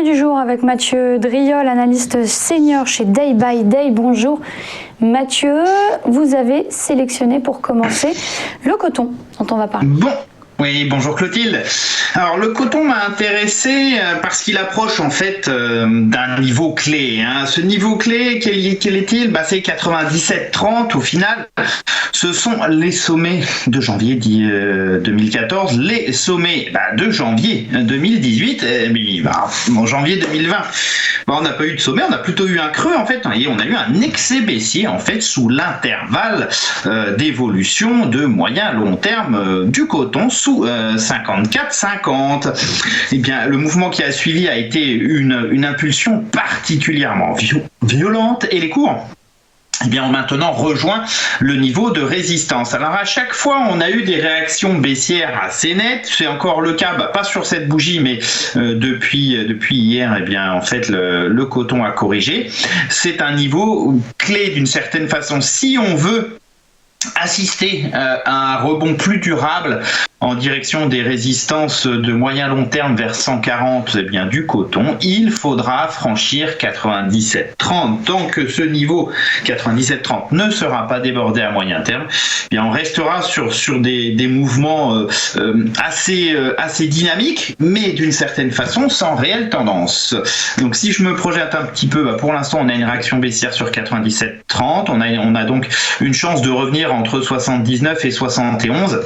du jour avec Mathieu Driol, analyste senior chez Day by Day. Bonjour Mathieu, vous avez sélectionné pour commencer le coton dont on va parler. Oui, bonjour Clotilde. Alors le coton m'a intéressé parce qu'il approche en fait d'un niveau clé. Ce niveau clé, quel est-il ? C'est 97,30 au final. Ce sont les sommets de janvier 2014, les sommets de janvier 2018, en janvier 2020. On n'a pas eu de sommet, on a plutôt eu un creux en fait, et on a eu un excès baissier en fait sous l'intervalle d'évolution de moyen long terme du coton sous 54,50. Eh bien, le mouvement qui a suivi a été une impulsion particulièrement violente et les cours ont maintenant rejoint le niveau de résistance. Alors à chaque fois, on a eu des réactions baissières assez nettes. C'est encore le cas, pas sur cette bougie, mais depuis hier, en fait, le coton a corrigé. C'est un niveau clé d'une certaine façon. Si on veut assister à un rebond plus durable en direction des résistances de moyen long terme vers 140 du coton, il faudra franchir 97,30. Tant que ce niveau 97,30 ne sera pas débordé à moyen terme, on restera sur des mouvements assez dynamiques, mais d'une certaine façon sans réelle tendance. Donc si je me projette un petit peu, pour l'instant on a une réaction baissière sur 97,30, on a donc une chance de revenir entre 79 et 71.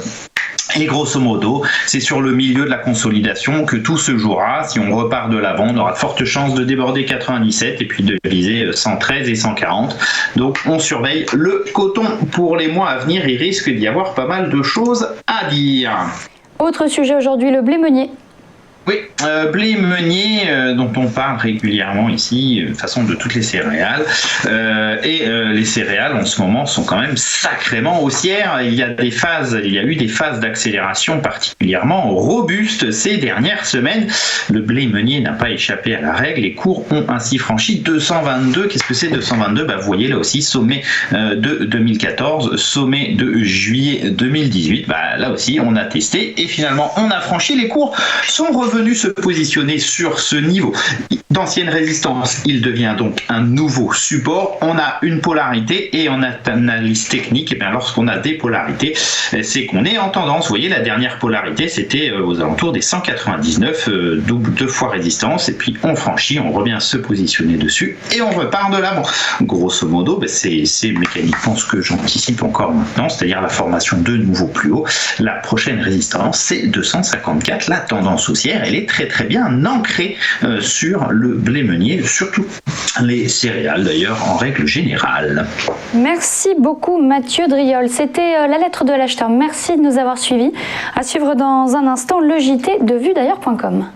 Et grosso modo, c'est sur le milieu de la consolidation que tout se jouera. Si on repart de l'avant, on aura de fortes chances de déborder 97 et puis de viser 113 et 140. Donc on surveille le coton pour les mois à venir. Il risque d'y avoir pas mal de choses à dire. Autre sujet aujourd'hui, le blé meunier. Oui, blé meunier dont on parle régulièrement ici, de façon de toutes les céréales. Les céréales en ce moment sont quand même sacrément haussières. Il y a eu des phases d'accélération particulièrement robustes ces dernières semaines. Le blé meunier n'a pas échappé à la règle. Les cours ont ainsi franchi 222. Qu'est-ce que c'est 222 ? Vous voyez là aussi, sommet de 2014, sommet de juillet 2018. Là aussi, on a testé et finalement, on a franchi. Les cours sont revenus se positionner sur ce niveau d'ancienne résistance. Il devient donc un nouveau support. On a une polarité et en analyse technique, lorsqu'on a des polarités, c'est qu'on est en tendance. Vous voyez, la dernière polarité, c'était aux alentours des 199, deux fois résistance, et puis on franchit, on revient se positionner dessus et on repart de l'avant. Grosso modo, c'est mécaniquement ce que j'anticipe encore maintenant, c'est-à-dire la formation de nouveaux plus hauts. La prochaine résistance, c'est 254. La tendance haussière, elle est très très bien ancrée sur le blé meunier, surtout les céréales d'ailleurs en règle générale. Merci beaucoup Mathieu Driol. C'était la lettre de l'acheteur. Merci de nous avoir suivis. À suivre dans un instant le JT de vuedailleurs.com.